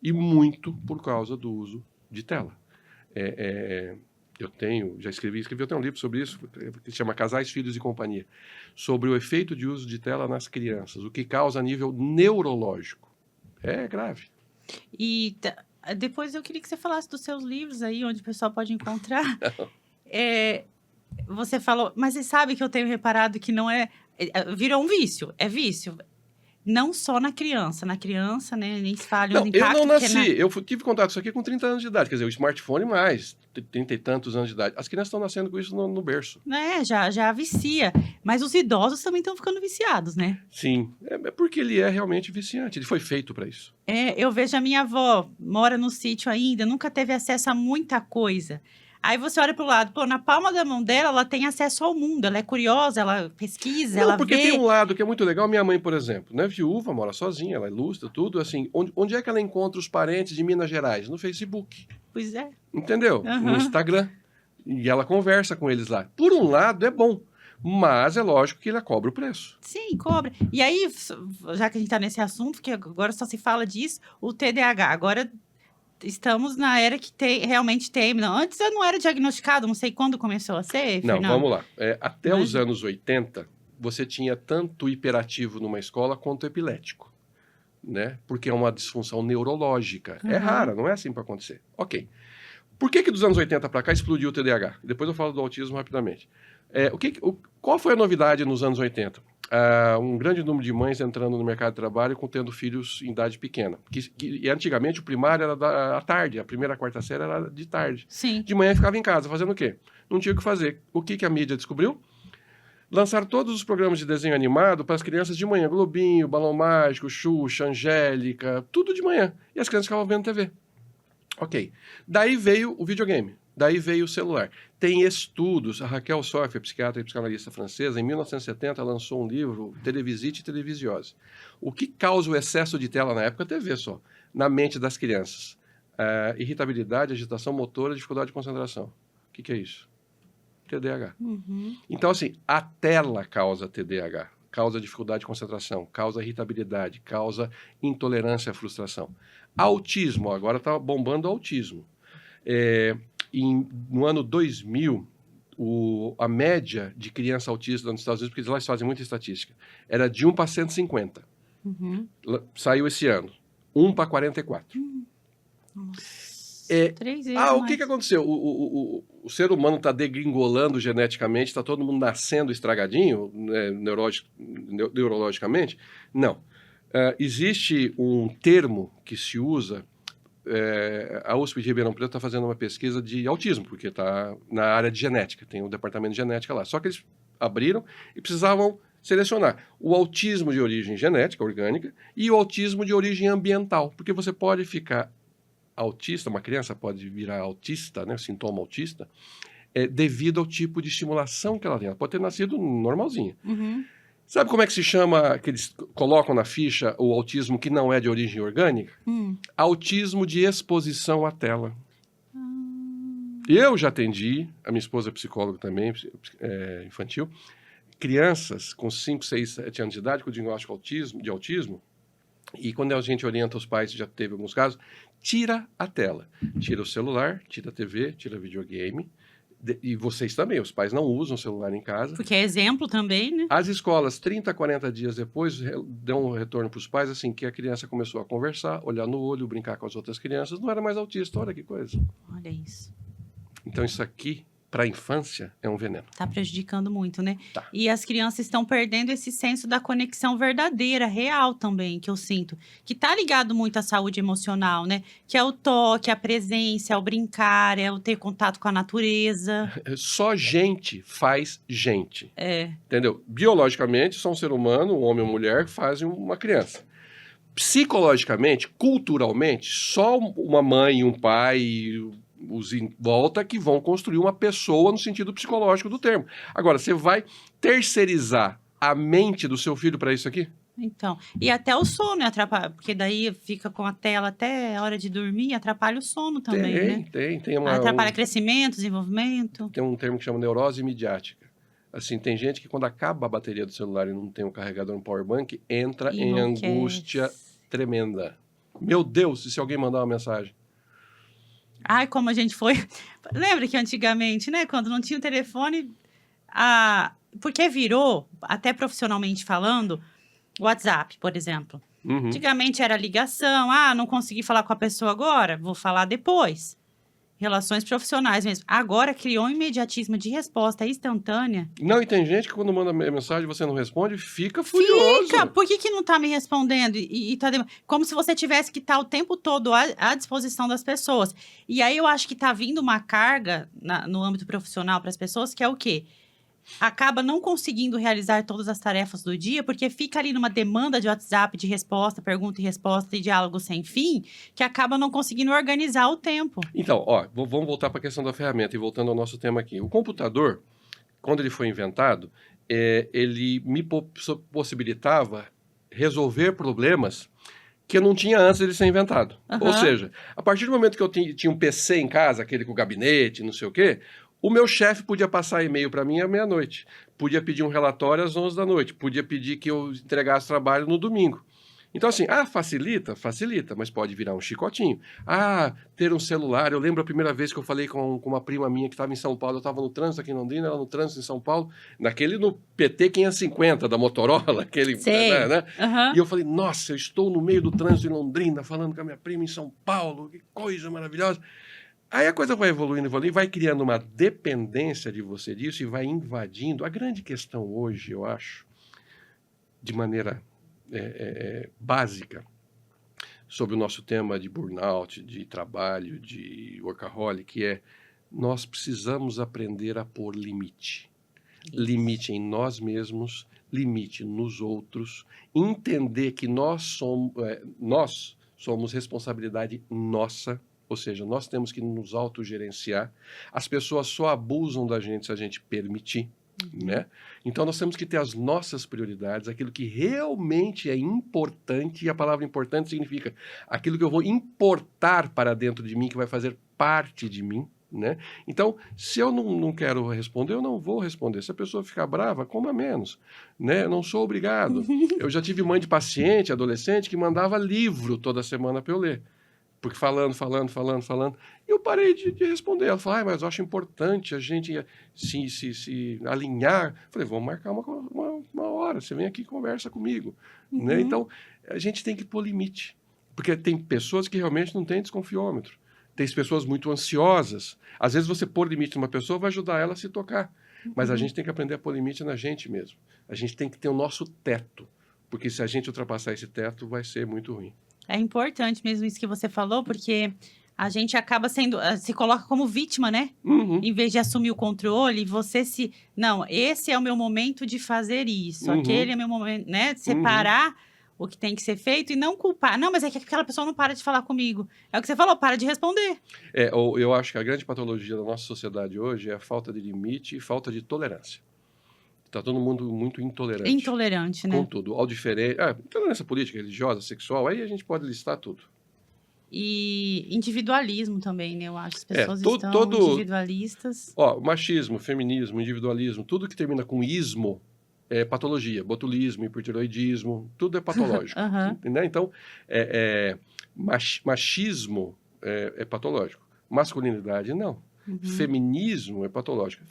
E muito por causa do uso de tela. Eu já escrevi até um livro sobre isso, que se chama Casais, Filhos e Companhia, sobre o efeito de uso de tela nas crianças, o que causa a nível neurológico. É grave. E depois eu queria que você falasse dos seus livros aí, onde o pessoal pode encontrar. Você falou, mas você sabe que eu tenho reparado que não virou um vício, é vício. Não só na criança, né, nem se fala não, eu não nasci, eu tive contato com isso aqui com 30 anos de idade, quer dizer, o smartphone mais, 30 e tantos anos de idade. As crianças estão nascendo com isso no berço. Já vicia, mas os idosos também estão ficando viciados, né? Sim, é porque ele é realmente viciante, ele foi feito para isso. Eu vejo a minha avó, mora no sítio ainda, nunca teve acesso a muita coisa. Aí você olha pro lado, pô, na palma da mão dela, ela tem acesso ao mundo, ela é curiosa, ela pesquisa, Não, ela porque vê. tem um lado que é muito legal. Minha mãe, por exemplo, né, viúva, mora sozinha, ela é ilustra, tudo, assim. Onde é que ela encontra os parentes de Minas Gerais? No Facebook, Pois é. entendeu? No Aham. Instagram. E ela conversa com eles lá. Por um lado, é bom, mas é lógico que ela cobra o preço. Sim, cobra. E aí, já que a gente tá nesse assunto, que agora só se fala disso, o TDAH. Agora estamos na era que realmente tem. Não, antes eu não era diagnosticado, não sei quando começou a ser, Não, Fernando. vamos lá. Até Mas- os anos 80, você tinha tanto hiperativo numa escola quanto epilético, né? Porque é uma disfunção neurológica. É Aham. rara, não é assim para acontecer. Ok. Por que dos anos 80 para cá explodiu o TDAH? Depois eu falo do autismo rapidamente. Qual foi a novidade nos anos 80? Um grande número de mães entrando no mercado de trabalho tendo filhos em idade pequena. E antigamente o primário era à tarde, a primeira, a quarta série era de tarde. Sim. De manhã ficava em casa, fazendo o quê? Não tinha o que fazer. O que a mídia descobriu? Lançaram todos os programas de desenho animado para as crianças de manhã. Globinho, Balão Mágico, Xuxa, Angélica, tudo de manhã. E as crianças ficavam vendo TV. Ok. Daí veio o videogame. Daí veio o celular. Tem estudos. A Raquel Soff, psiquiatra e psicanalista francesa, em 1970 lançou um livro, Televisite e Televisiose. O que causa o excesso de tela na época? TV só. Na mente das crianças. Irritabilidade, agitação motora, dificuldade de concentração. O que é isso? TDAH. Uhum. Então, assim, a tela causa TDAH. Causa dificuldade de concentração, causa irritabilidade, causa intolerância à frustração. Autismo, agora está bombando o autismo. No ano 2000, a média de criança autista nos Estados Unidos, porque lá eles fazem muita estatística, era de 1 para 150. Uhum. Saiu esse ano. 1 para 44. Nossa. 3 vezes O mais. que aconteceu? O ser humano está degringolando geneticamente, está todo mundo nascendo estragadinho, né, neurologicamente? Não. Existe um termo que se usa, a USP de Ribeirão Preto está fazendo uma pesquisa de autismo, porque está na área de genética, tem um departamento de genética lá. Só que eles abriram e precisavam selecionar o autismo de origem genética, orgânica, e o autismo de origem ambiental, porque você pode ficar autista, uma criança pode virar autista, né, sintoma autista, devido ao tipo de estimulação que ela tem. Ela pode ter nascido normalzinha. Uhum. Sabe como é que se chama, que eles colocam na ficha, o autismo que não é de origem orgânica? Autismo de exposição à tela. Eu já atendi, a minha esposa é psicóloga também, infantil, crianças com 5, 6, 7 anos de idade com diagnóstico de autismo, e quando a gente orienta os pais, já teve alguns casos, tira a tela, tira o celular, tira a TV, tira videogame, e vocês também, os pais não usam o celular em casa. Porque é exemplo também, né? As escolas, 30, 40 dias depois, dão um retorno para os pais, assim, que a criança começou a conversar, olhar no olho, brincar com as outras crianças, não era mais autista, olha que coisa. Olha isso. Então isso aqui, para a infância, é um veneno. Tá prejudicando muito, né? Tá. E as crianças estão perdendo esse senso da conexão verdadeira, real também, que eu sinto. Que tá ligado muito à saúde emocional, né? Que é o toque, a presença, é o brincar, é o ter contato com a natureza. Só gente faz gente. É. Entendeu? Biologicamente, só um ser humano, um homem ou mulher, fazem uma criança. Psicologicamente, culturalmente, só uma mãe, um pai, os em volta que vão construir uma pessoa no sentido psicológico do termo. Agora, você vai terceirizar a mente do seu filho para isso aqui? Então, e até o sono atrapalha, porque daí fica com a tela até a hora de dormir, atrapalha o sono também, né? Tem Atrapalha crescimento, desenvolvimento. Tem um termo que chama neurose midiática. Assim, tem gente que quando acaba a bateria do celular e não tem um carregador no powerbank, entra em Enlouquece. angústia tremenda. Meu Deus, e se alguém mandar uma mensagem? Ai, como a gente foi. Lembra que antigamente, né? Quando não tinha o telefone. Porque virou, até profissionalmente falando, WhatsApp, por exemplo. Uhum. Antigamente era ligação. Não consegui falar com a pessoa agora, vou falar depois. Relações profissionais mesmo. Agora criou um imediatismo de resposta instantânea. Não, e tem gente que quando manda mensagem e você não responde, fica furioso. Fica! Por que não tá me respondendo? Como se você tivesse que estar o tempo todo à disposição das pessoas. E aí eu acho que tá vindo uma carga no âmbito profissional para as pessoas, que é o quê? acaba não conseguindo realizar todas as tarefas do dia, porque fica ali numa demanda de WhatsApp, de resposta, pergunta e resposta e diálogo sem fim, que acaba não conseguindo organizar o tempo. Então, ó, vamos voltar para a questão da ferramenta e voltando ao nosso tema aqui. O computador, quando ele foi inventado, ele me possibilitava resolver problemas que eu não tinha antes dele ser inventado. Ou seja, a partir do momento que eu tinha um PC em casa, aquele com gabinete, não sei o quê, o meu chefe podia passar e-mail para mim à meia-noite, podia pedir um relatório às 11 da noite, podia pedir que eu entregasse trabalho no domingo. Então, assim, facilita? Facilita, mas pode virar um chicotinho. Ter um celular. Eu lembro a primeira vez que eu falei com uma prima minha que estava em São Paulo. Eu estava no trânsito aqui em Londrina, ela no trânsito em São Paulo, no PT 550 da Motorola, aquele. Sei. Né? E eu falei, nossa, eu estou no meio do trânsito em Londrina, falando com a minha prima em São Paulo, que coisa maravilhosa. Aí a coisa vai evoluindo, vai criando uma dependência de você disso e vai invadindo. A grande questão hoje, eu acho, de maneira básica, sobre o nosso tema de burnout, de trabalho, de workaholic, nós precisamos aprender a pôr limite. Limite em nós mesmos, limite nos outros, entender que nós somos responsabilidade nossa, ou seja, nós temos que nos autogerenciar. As pessoas só abusam da gente se a gente permitir. Né? Então nós temos que ter as nossas prioridades, aquilo que realmente é importante, e a palavra importante significa aquilo que eu vou importar para dentro de mim, que vai fazer parte de mim, né? Então, se eu não quero responder, eu não vou responder. Se a pessoa ficar brava, coma menos, né? Eu não sou obrigado. Eu já tive mãe de paciente, adolescente, que mandava livro toda semana para eu ler. Porque falando, e eu parei de responder. Ela falou, mas eu acho importante a gente se alinhar. Falei, vamos marcar uma hora, você vem aqui e conversa comigo. Né? Então, a gente tem que pôr limite. Porque tem pessoas que realmente não têm desconfiômetro. Tem pessoas muito ansiosas. Às vezes você pôr limite numa pessoa vai ajudar ela a se tocar. Mas a gente tem que aprender a pôr limite na gente mesmo. A gente tem que ter o nosso teto. Porque se a gente ultrapassar esse teto, vai ser muito ruim. É importante mesmo isso que você falou, porque a gente acaba se coloca como vítima, né? Em vez de assumir o controle, não, esse é o meu momento de fazer isso, aquele é o meu momento, né? Separar o que tem que ser feito e não culpar. Não, mas é que aquela pessoa não para de falar comigo. É o que você falou, para de responder. Eu acho que a grande patologia da nossa sociedade hoje é a falta de limite e falta de tolerância. Está todo mundo muito intolerante. Intolerante, né? Com tudo. Ao diferente. Intolerância política, religiosa, sexual, aí a gente pode listar tudo. E individualismo também, né? Eu acho que as pessoas estão individualistas. Machismo, feminismo, individualismo, tudo que termina com ismo é patologia. Botulismo, hipertiroidismo, tudo é patológico. Né? Então, machismo é patológico. Masculinidade, não. Feminismo é patológico.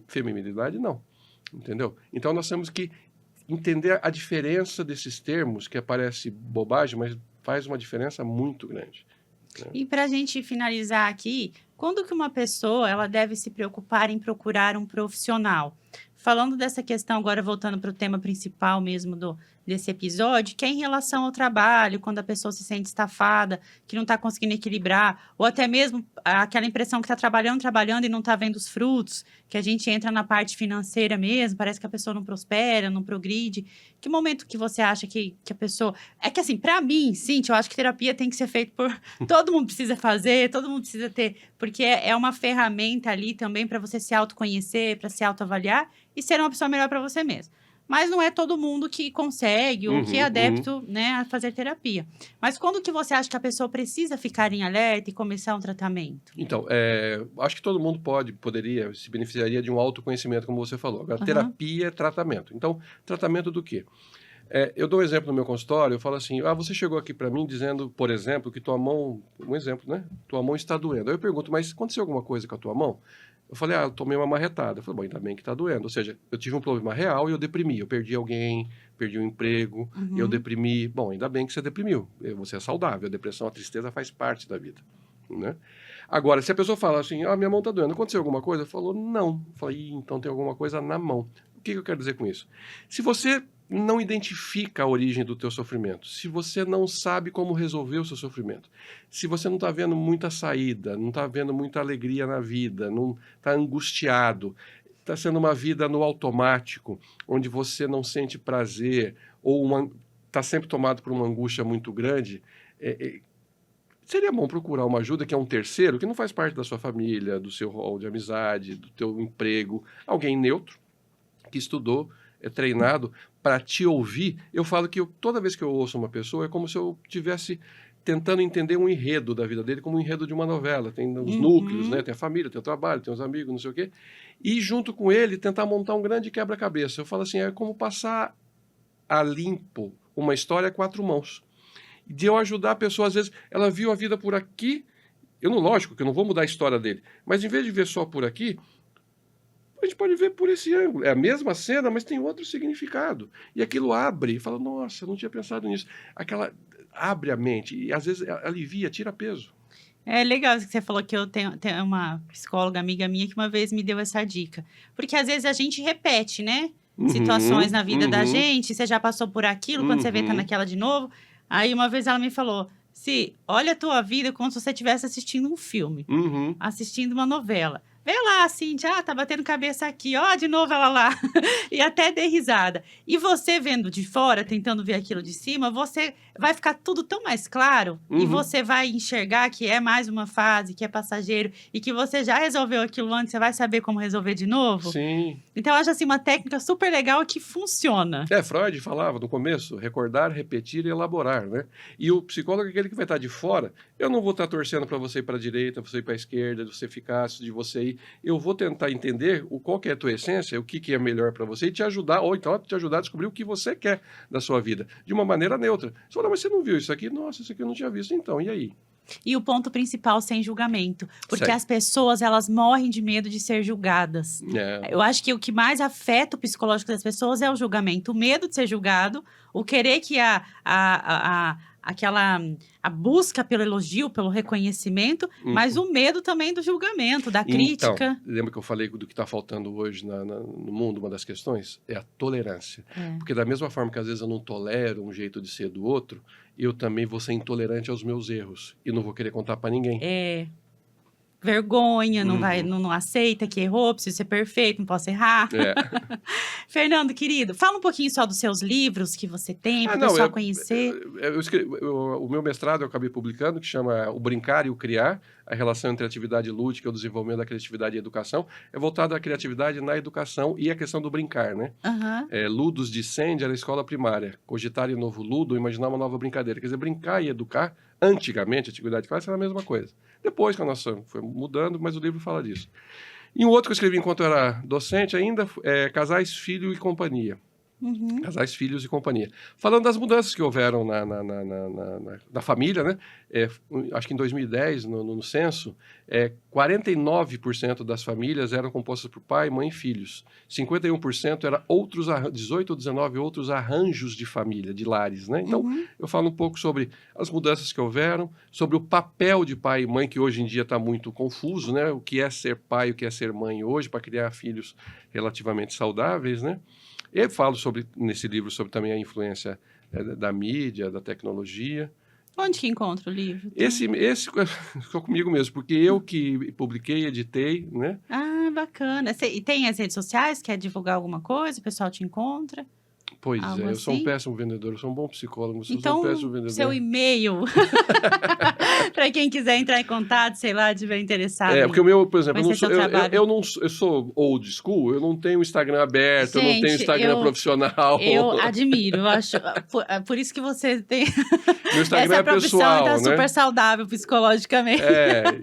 Feminilidade, não. Entendeu? Então, nós temos que entender a diferença desses termos, que parece bobagem, mas faz uma diferença muito grande. Né? E para a gente finalizar aqui, quando que uma pessoa ela deve se preocupar em procurar um profissional? Falando dessa questão, agora voltando para o tema principal mesmo desse episódio, que é em relação ao trabalho, quando a pessoa se sente estafada, que não está conseguindo equilibrar, ou até mesmo aquela impressão que está trabalhando e não está vendo os frutos, que a gente entra na parte financeira mesmo, parece que a pessoa não prospera, não progride. Que momento que você acha que a pessoa... É que assim, para mim, Cíntia, eu acho que terapia tem que ser feita por... Todo mundo precisa fazer, todo mundo precisa ter... Porque é uma ferramenta ali também para você se autoconhecer, para se autoavaliar e ser uma pessoa melhor para você mesmo. Mas não é todo mundo que consegue ou que é adepto, né, a fazer terapia. Mas quando que você acha que a pessoa precisa ficar em alerta e começar um tratamento? Então, acho que todo mundo poderia, se beneficiaria de um autoconhecimento, como você falou. Agora, terapia é tratamento. Então, tratamento do quê? Eu dou um exemplo no meu consultório, eu falo assim, você chegou aqui para mim dizendo, por exemplo, que tua mão, um exemplo, né? Tua mão está doendo. Aí eu pergunto, mas aconteceu alguma coisa com a tua mão? Eu falei, eu tomei uma marretada. Eu falei, bom, ainda bem que está doendo. Ou seja, eu tive um problema real e eu deprimi. Eu perdi alguém, perdi um emprego, eu deprimi. Bom, ainda bem que você deprimiu. Você é saudável. A depressão, a tristeza faz parte da vida. Né? Agora, se a pessoa fala assim, minha mão está doendo, aconteceu alguma coisa? Falou, não. Eu falei, então tem alguma coisa na mão. O que eu quero dizer com isso? Se você não identifica a origem do teu sofrimento, se você não sabe como resolver o seu sofrimento, se você não está vendo muita saída, não está vendo muita alegria na vida, não está angustiado, está sendo uma vida no automático, onde você não sente prazer, ou está sempre tomado por uma angústia muito grande, seria bom procurar uma ajuda que é um terceiro, que não faz parte da sua família, do seu rol de amizade, do teu emprego, alguém neutro, que estudou, é treinado para te ouvir. Eu falo que toda vez que eu ouço uma pessoa, é como se eu tivesse tentando entender um enredo da vida dele, como um enredo de uma novela. Tem os núcleos, né? Tem a família, tem o trabalho, tem os amigos, não sei o quê. E junto com ele, tentar montar um grande quebra-cabeça. Eu falo assim, é como passar a limpo uma história a 4 mãos. De eu ajudar a pessoa, às vezes, ela viu a vida por aqui, lógico que eu não vou mudar a história dele, mas em vez de ver só por aqui, a gente pode ver por esse ângulo. É a mesma cena, mas tem outro significado. E aquilo abre, fala, nossa, eu não tinha pensado nisso. Abre a mente e, às vezes, alivia, tira peso. É legal que você falou que eu tenho uma psicóloga amiga minha que uma vez me deu essa dica. Porque às vezes a gente repete, né? Situações na vida da gente, você já passou por aquilo, quando você vê tá naquela de novo. Aí uma vez ela me falou, olha a tua vida como se você estivesse assistindo um filme, assistindo uma novela. Vê lá, assim, tá batendo cabeça aqui, de novo ela lá. E até dei risada. E você vendo de fora, tentando ver aquilo de cima, você vai ficar tudo tão mais claro. E você vai enxergar que é mais uma fase, que é passageiro. E que você já resolveu aquilo antes, você vai saber como resolver de novo. Sim. Então, eu acho, assim, uma técnica super legal que funciona. Freud falava no começo, recordar, repetir e elaborar, né? E o psicólogo é aquele que vai estar de fora. Eu não vou estar torcendo para você ir para a direita, você ir para a esquerda, de você ficar, de você ir. Eu vou tentar entender qual que é a tua essência, o que é melhor para você e te ajudar, ou então te ajudar a descobrir o que você quer da sua vida, de uma maneira neutra. Você fala, mas você não viu isso aqui? Nossa, isso aqui eu não tinha visto. Então, e aí? E o ponto principal, sem julgamento. Porque Sei. as pessoas, elas morrem de medo de ser julgadas. Eu acho que o que mais afeta o psicológico das pessoas é o julgamento. O medo de ser julgado, o querer que a busca pelo elogio, pelo reconhecimento, mas o medo também do julgamento, da crítica. Então, lembra que eu falei do que está faltando hoje no mundo? Uma das questões é a tolerância. Porque da mesma forma que às vezes eu não tolero um jeito de ser do outro, eu também vou ser intolerante aos meus erros e não vou querer contar para ninguém. Vergonha, não aceita que errou, preciso ser perfeito, não posso errar. Fernando, querido, fala um pouquinho só dos seus livros que você tem, para o pessoal conhecer. O meu mestrado eu acabei publicando, que chama O Brincar e o Criar, a relação entre atividade lúdica e o desenvolvimento da criatividade e educação. É voltado à criatividade na educação e a questão do brincar, né? Ludos de Sandy era a escola primária. Cogitar um novo ludo, imaginar uma nova brincadeira. Quer dizer, brincar e educar, antigamente, a atividade clássica era a mesma coisa. Depois que a nossa foi mudando, mas o livro fala disso. E um outro que eu escrevi enquanto eu era docente ainda é Casais, Filho e Companhia. Casais, Filhos e Companhia. Falando das mudanças que houveram na família, né? Acho que em 2010, no censo, 49% das famílias eram compostas por pai, mãe e filhos. 51% era 18 ou 19 outros arranjos de família, de lares, né? Então, eu falo um pouco sobre as mudanças que houveram, sobre o papel de pai e mãe, que hoje em dia está muito confuso, né? O que é ser pai, o que é ser mãe hoje, para criar filhos relativamente saudáveis, né? Eu falo nesse livro sobre também a influência da mídia, da tecnologia. Onde que encontra o livro? Esse ficou comigo mesmo, porque eu que publiquei, editei, né? Bacana. E tem as redes sociais? Quer divulgar alguma coisa? O pessoal te encontra? Pois eu sou um péssimo vendedor, eu sou um bom psicólogo, mas então, eu sou um péssimo vendedor. Seu e-mail, para quem quiser entrar em contato, sei lá, estiver interessado. Porque o meu, por exemplo, eu sou old school, eu não tenho Instagram aberto, eu não tenho Instagram profissional. Eu admiro, eu acho, por isso que você tem meu Instagram essa profissão pessoal, tá né? super saudável psicologicamente.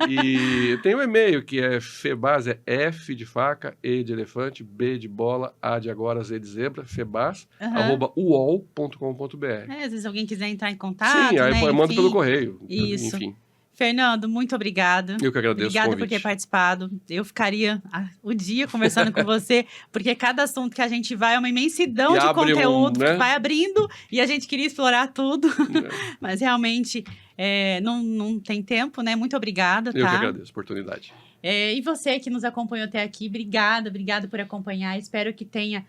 E tem um e-mail que é Febas, é F de faca, E de elefante, B de bola, A de agora, Z de zebra, Febas, @uol.com.br. Às vezes alguém quiser entrar em contato, sim, aí né? eu mando pelo correio. Isso. Enfim. Fernando, muito obrigada. Eu que agradeço o convite. Obrigada por ter participado. Eu ficaria o dia conversando com você, porque cada assunto que a gente vai é uma imensidão de conteúdo que vai abrindo e a gente queria explorar tudo, mas realmente não tem tempo, né? Muito obrigada, tá? Eu que agradeço a oportunidade. E você que nos acompanhou até aqui, obrigada por acompanhar. Espero que tenha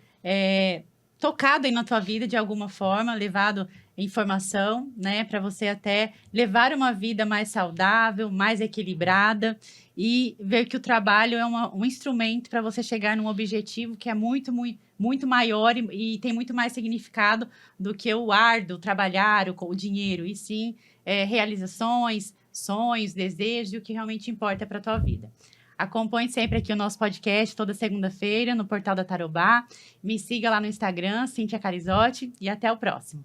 tocado aí na tua vida de alguma forma, levado informação, né, para você até levar uma vida mais saudável, mais equilibrada e ver que o trabalho é um instrumento para você chegar num objetivo que é muito, muito, muito maior e tem muito mais significado do que o árduo, trabalhar, o dinheiro, e sim realizações, sonhos, desejos e o que realmente importa para a tua vida. Acompanhe sempre aqui o nosso podcast toda segunda-feira no Portal da Tarobá. Me siga lá no Instagram, Cíntia Carizotti, e até o próximo.